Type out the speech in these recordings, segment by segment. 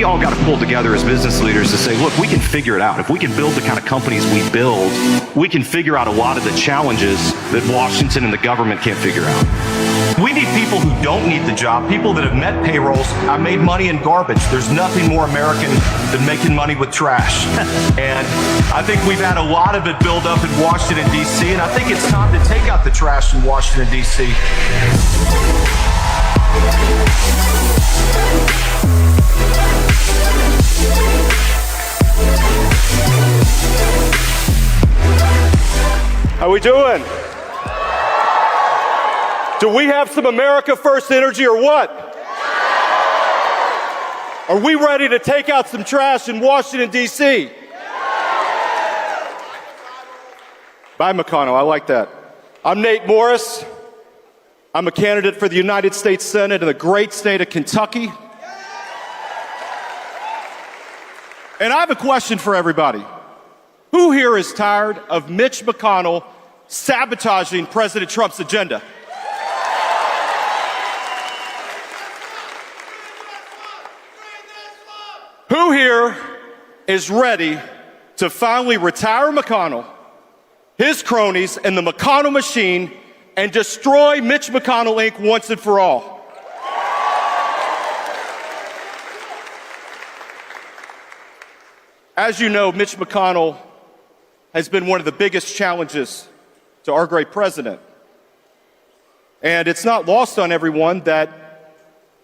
we all got to pull together as business leaders to say, look, we can figure it out. If we can build the kind of companies we build, we can figure out a lot of the challenges that Washington and the government can't figure out. We need people who don't need the job, people that have met payrolls. I made money in garbage. There's nothing more American than making money with trash. And I think we've had a lot of it build up in Washington, D.C., and I think it's time to take out the trash in Washington, D.C. How we doing? Do we have some America First energy or what? Are we ready to take out some trash in Washington, D.C.? Bye, McConnell. I like that. I'm Nate Morris. I'm a candidate for the United States Senate in the great state of Kentucky. And I have a question for everybody. Who here is tired of Mitch McConnell sabotaging President Trump's agenda? Who here is ready to finally retire McConnell, his cronies, and the McConnell machine and destroy Mitch McConnell, Inc. once and for all? As you know, Mitch McConnell has been one of the biggest challenges to our great president. And it's not lost on everyone that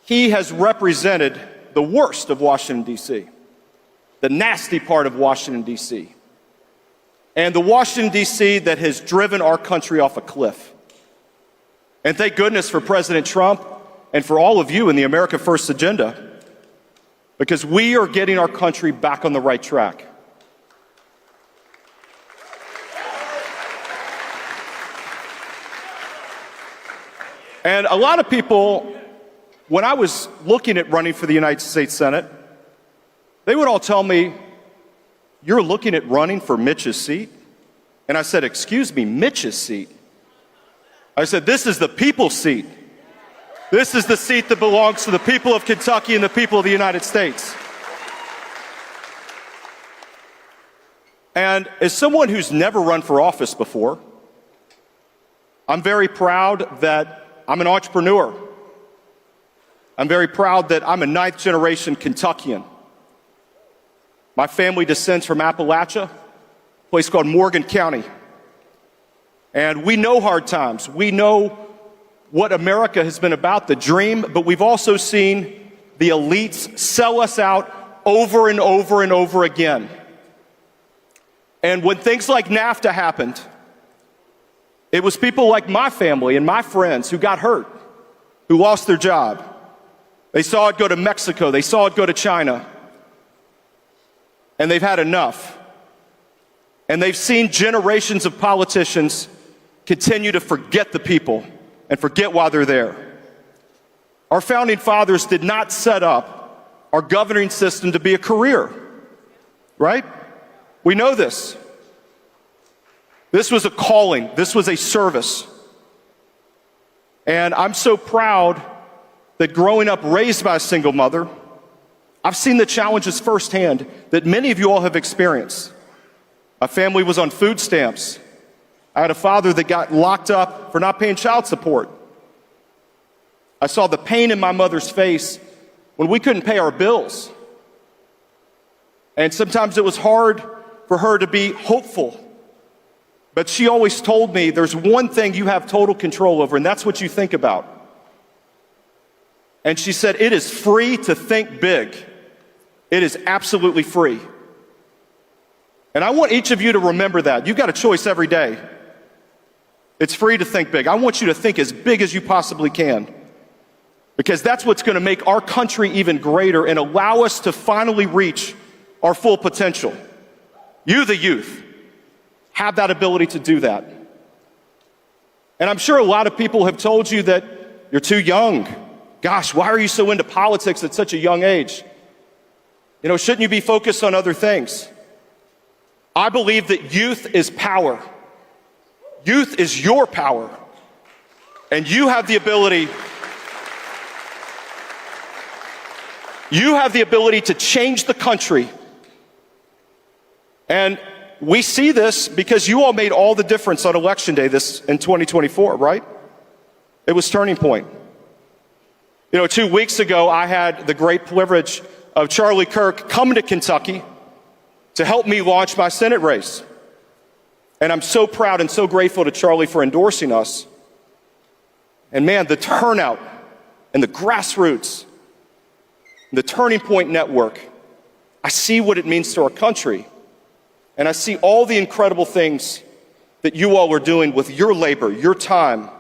he has represented the worst of Washington, D.C., the nasty part of Washington, D.C., and the Washington, D.C. that has driven our country off a cliff. And thank goodness for President Trump and for all of you in the America First agenda, because we are getting our country back on the right track. And a lot of people, when I was looking at running for the United States Senate, they would all tell me, you're looking at running for Mitch's seat? And I said, excuse me, Mitch's seat? I said, this is the people's seat. This is the seat that belongs to the people of Kentucky and the people of the United States. And as someone who's never run for office before, I'm very proud that I'm an entrepreneur. I'm very proud that I'm a ninth-generation Kentuckian. My family descends from Appalachia, a place called Morgan County. And we know hard times. We know what America has been about, the dream, but we've also seen the elites sell us out over and over and over again. And when things like NAFTA happened, it was people like my family and my friends who got hurt, who lost their job. They saw it go to Mexico. They saw it go to China. And they've had enough. And they've seen generations of politicians continue to forget the people and forget why they're there. Our founding fathers did not set up our governing system to be a career, right? We know this. This was a calling. This was a service. And I'm so proud that growing up raised by a single mother, I've seen the challenges firsthand that many of you all have experienced. My family was on food stamps. I had a father that got locked up for not paying child support. I saw the pain in my mother's face when we couldn't pay our bills. And sometimes it was hard for her to be hopeful. But she always told me, there's one thing you have total control over, and that's what you think about. And she said, it is free to think big. It is absolutely free. And I want each of you to remember that. You've got a choice every day. It's free to think big. I want you to think as big as you possibly can, because that's what's going to make our country even greater and allow us to finally reach our full potential. You, the youth, have that ability to do that. And I'm sure a lot of people have told you that you're too young. Gosh, why are you so into politics at such a young age? You know, shouldn't you be focused on other things? I believe that youth is power. Youth is your power. And you have the ability You have the ability to change the country. And we see this because you all made all the difference on Election Day in 2024, right? It was turning point. 2 weeks ago, I had the great privilege of Charlie Kirk coming to Kentucky to help me launch my Senate race. And I'm so proud and so grateful to Charlie for endorsing us. And man, the turnout and the grassroots, the Turning Point Network, I see what it means to our country. And I see all the incredible things that you all are doing with your labor, your time,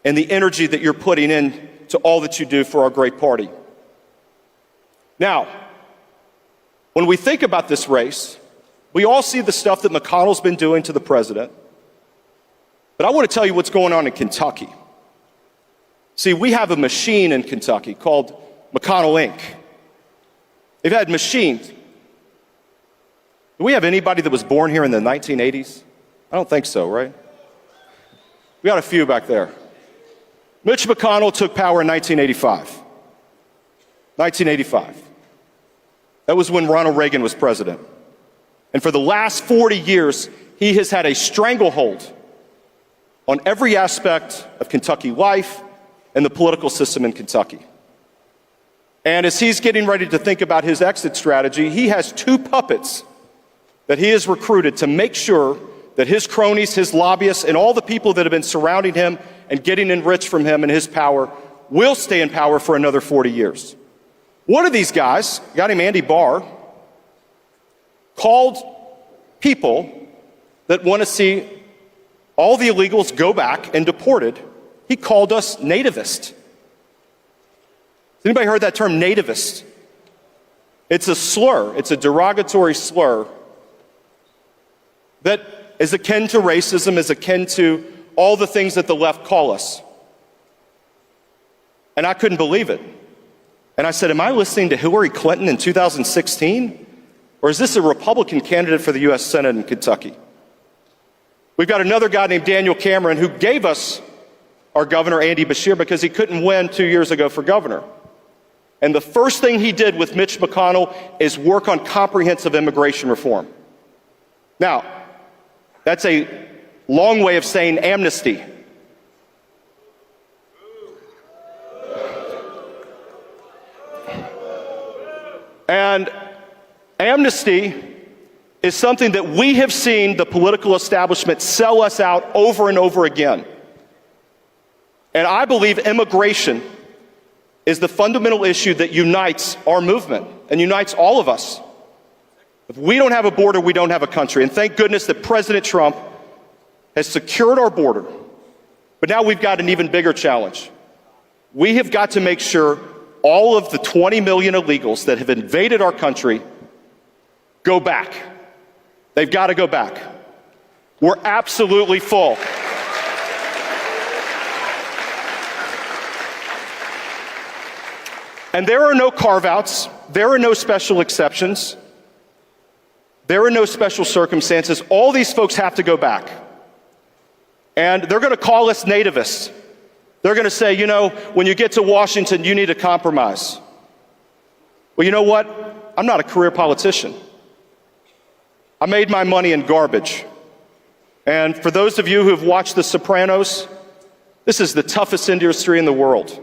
and the energy that you're putting in to all that you do for our great party. Now, when we think about this race, we all see the stuff that McConnell's been doing to the president. But I want to tell you what's going on in Kentucky. See, we have a machine in Kentucky called McConnell Inc. They've had machines. Do we have anybody that was born here in the 1980s? I don't think so, right? We got a few back there. Mitch McConnell took power in 1985. 1985. That was when Ronald Reagan was president. And for the last 40 years, he has had a stranglehold on every aspect of Kentucky life and the political system in Kentucky. And as he's getting ready to think about his exit strategy, he has 2 puppets that he has recruited to make sure that his cronies, his lobbyists, and all the people that have been surrounding him and getting enriched from him and his power will stay in power for another 40 years. One of these guys, a guy named Andy Barr, called people that want to see all the illegals go back and deported, he called us nativist. Has anybody heard that term, nativist? It's a slur, it's a derogatory slur that is akin to racism, is akin to all the things that the left call us. And I couldn't believe it. And I said, am I listening to Hillary Clinton in 2016? Or is this a Republican candidate for the U.S. Senate in Kentucky? We've got another guy named Daniel Cameron who gave us our governor, Andy Beshear, because he couldn't win 2 years ago for governor. And the first thing he did with Mitch McConnell is work on comprehensive immigration reform. Now, that's a long way of saying amnesty. And amnesty is something that we have seen the political establishment sell us out over and over again. And I believe immigration is the fundamental issue that unites our movement and unites all of us. If we don't have a border, we don't have a country. And thank goodness that President Trump has secured our border. But now we've got an even bigger challenge. We have got to make sure all of the 20 million illegals that have invaded our country go back. They've got to go back. We're absolutely full. And there are no carve-outs. There are no special exceptions. There are no special circumstances. All these folks have to go back. And they're going to call us nativists. They're going to say, you know, when you get to Washington, you need to compromise. Well, you know what? I'm not a career politician. I made my money in garbage. And for those of you who have watched The Sopranos, this is the toughest industry in the world.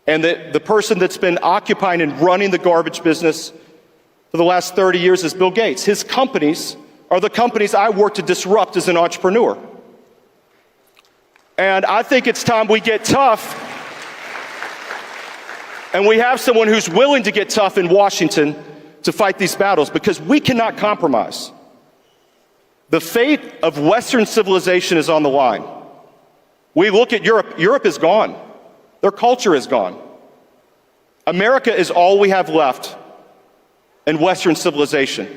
And the person that's been occupying and running the garbage business for the last 30 years is Bill Gates. His companies are the companies I work to disrupt as an entrepreneur. And I think it's time we get tough. And we have someone who's willing to get tough in Washington to fight these battles, because we cannot compromise. The fate of Western civilization is on the line. We look at Europe. Europe is gone. Their culture is gone. America is all we have left in Western civilization.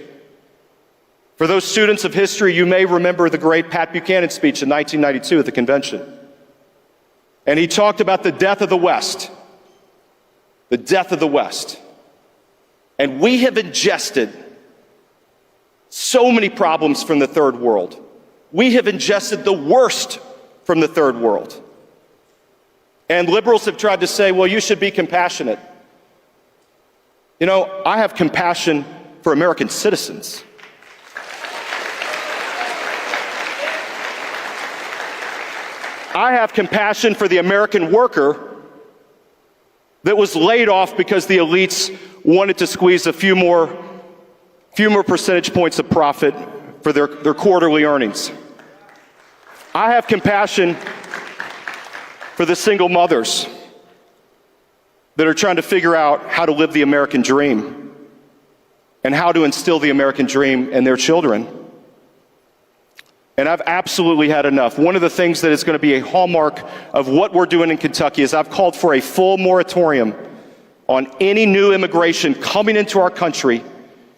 For those students of history, you may remember the great Pat Buchanan speech in 1992 at the convention. And he talked about the death of the West. The death of the West. And we have ingested so many problems from the third world. We have ingested the worst from the third world. And liberals have tried to say, well, you should be compassionate. You know, I have compassion for American citizens. I have compassion for the American worker that was laid off because the elites wanted to squeeze a few more percentage points of profit for their quarterly earnings. I have compassion for the single mothers that are trying to figure out how to live the American dream and how to instill the American dream in their children. And I've absolutely had enough. One of the things that is going to be a hallmark of what we're doing in Kentucky is I've called for a full moratorium on any new immigration coming into our country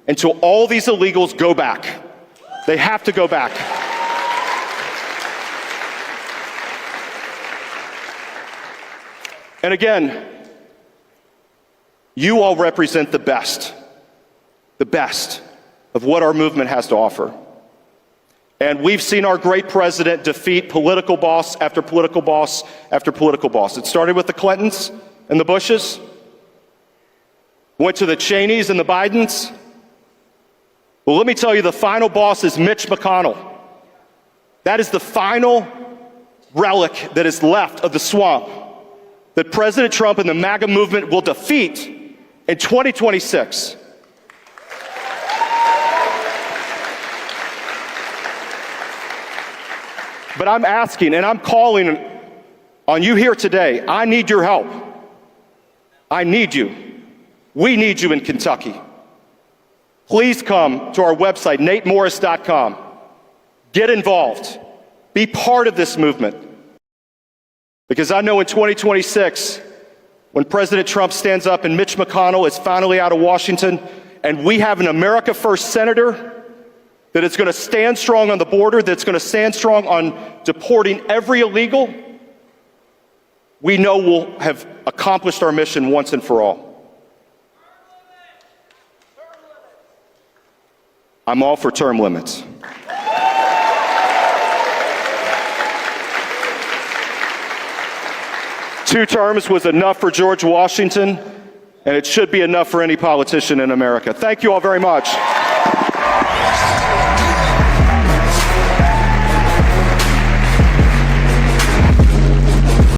until all these illegals go back. They have to go back. And again, you all represent the best of what our movement has to offer. And we've seen our great president defeat political boss after political boss after political boss. It started with the Clintons and the Bushes, went to the Cheneys and the Bidens. Well, let me tell you, the final boss is Mitch McConnell. That is the final relic that is left of the swamp that President Trump and the MAGA movement will defeat in 2026. But I'm asking and I'm calling on you here today. I need your help. I need you. We need you in Kentucky. Please come to our website, natemorris.com. Get involved. Be part of this movement. Because I know in 2026, when President Trump stands up and Mitch McConnell is finally out of Washington, and we have an America First senator that is going to stand strong on the border, that's going to stand strong on deporting every illegal, we know we'll have accomplished our mission once and for all. I'm all for term limits. Two terms was enough for George Washington, and it should be enough for any politician in America. Thank you all very much.